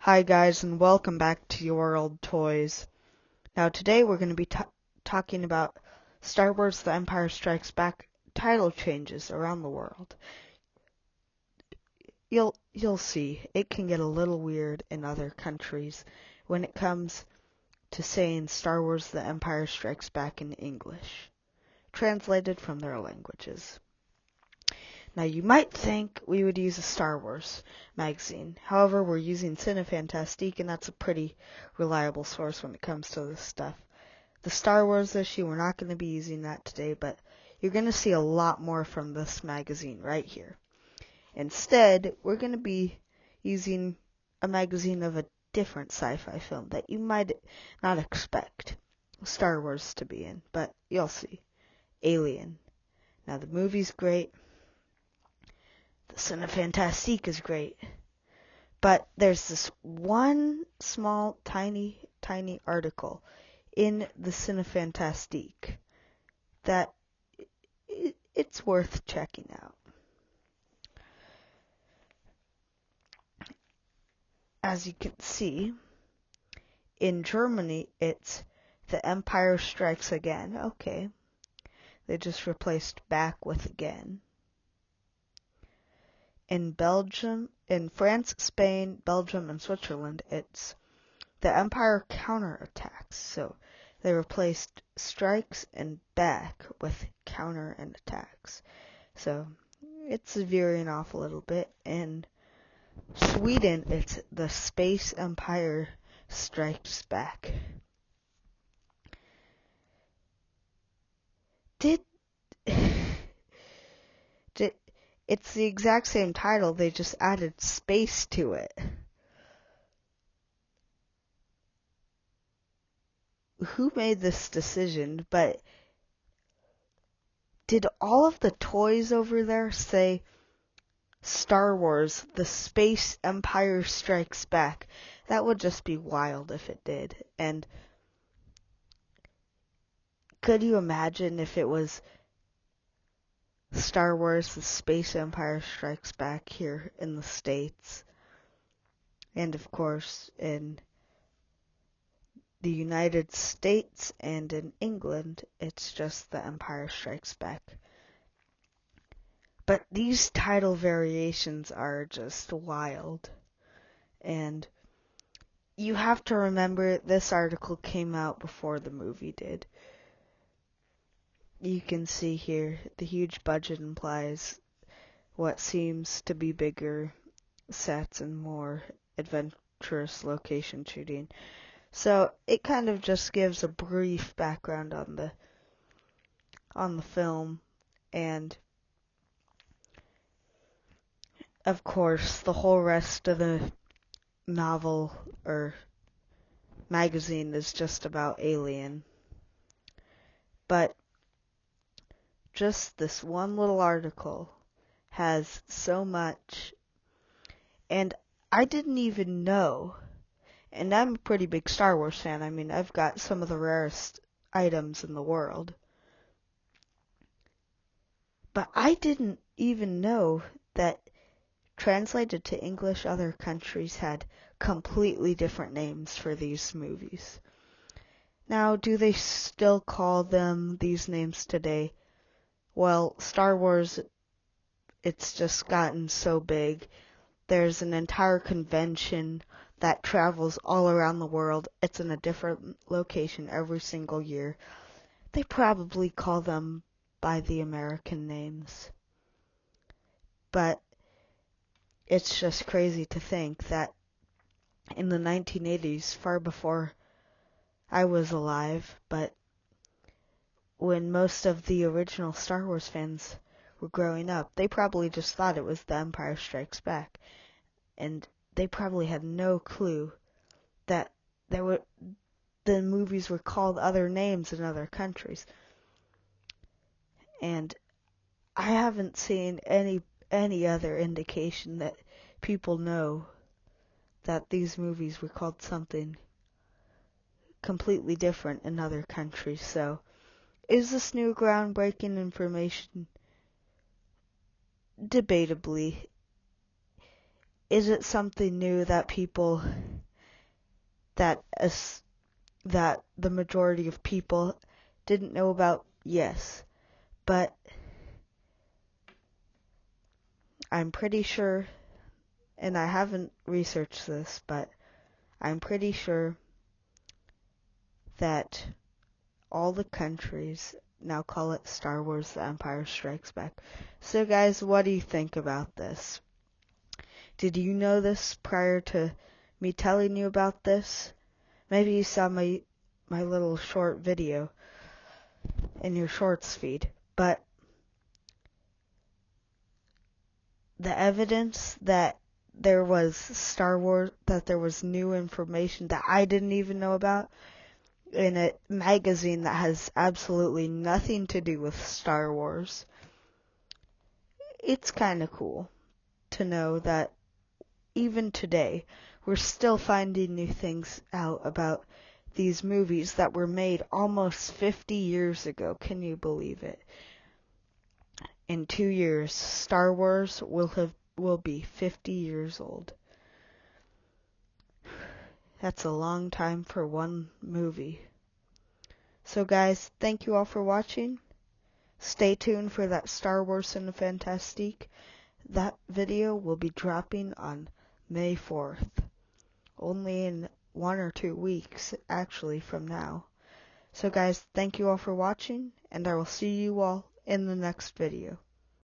Hi guys, and welcome back to Your Old Toys. Now today we're going to be talking about Star Wars The Empire Strikes Back title changes around the world. You'll see, it can get a little weird in other countries when it comes to saying Star Wars The Empire Strikes Back in English, translated from their languages. Now you might think we would use a Star Wars magazine. However, we're using Cinefantastique, and that's a pretty reliable source when it comes to this stuff. The Star Wars issue, we're not going to be using that today, but you're going to see a lot more from this magazine right here. Instead, we're going to be using a magazine of a different sci-fi film that you might not expect Star Wars to be in, but you'll see. Alien. Now the movie's great. The Cinefantastique is great. But there's this one small, tiny article in the Cinefantastique that it's worth checking out. As you can see, in Germany, it's The Empire Strikes Again. Okay. They just replaced back with again. In France, Spain, Belgium, and Switzerland, it's The Empire Counterattacks. So they replaced strikes and back with counter and attacks. So it's veering off a little bit. In Sweden, it's The Space Empire Strikes Back. It's the exact same title, they just added space to it. Who made this decision? But did all of the toys over there say Star Wars, The Space Empire Strikes Back? That would just be wild if it did. And could you imagine if it was Star Wars, The Space Empire Strikes Back here in the States? And of course, in the United States and in England, it's just The Empire Strikes Back. But these title variations are just wild. And you have to remember this article came out before the movie did. You can see here the huge budget implies what seems to be bigger sets and more adventurous location shooting. So it kind of just gives a brief background on the film, and of course the whole rest of the novel or magazine is just about Alien. But just this one little article has so much, and I didn't even know. And I'm a pretty big Star Wars fan. I mean, I've got some of the rarest items in the world. But I didn't even know that translated to English, other countries had completely different names for these movies. Now, do they still call them these names today? Well, Star Wars, it's just gotten so big. There's an entire convention that travels all around the world. It's in a different location every single year. They probably call them by the American names. But it's just crazy to think that in the 1980s, far before I was alive, but when most of the original Star Wars fans were growing up, they probably just thought it was The Empire Strikes Back. And they probably had no clue that the movies were called other names in other countries. And I haven't seen any other indication that people know that these movies were called something completely different in other countries. So, is this new groundbreaking information? Debatably. is it something new that that the majority of people didn't know about? Yes. But I'm pretty sure, and I haven't researched this, but I'm pretty sure that all the countries now call it Star Wars The Empire Strikes Back. So guys, what do you think about this? Did you know this prior to me telling you about this? Maybe you saw my little short video in your shorts feed, but the evidence that there was Star Wars, that there was new information that I didn't even know about in a magazine that has absolutely nothing to do with Star Wars. It's kind of cool to know that even today we're still finding new things out about these movies that were made almost 50 years ago. Can you believe it? In 2 years, Star Wars will be 50 years old. That's a long time for one movie. So guys, thank you all for watching. Stay tuned for that Star Wars Cinefantastique. That video will be dropping on May 4th. Only in 1 or 2 weeks, actually, from now. So guys, thank you all for watching, and I will see you all in the next video.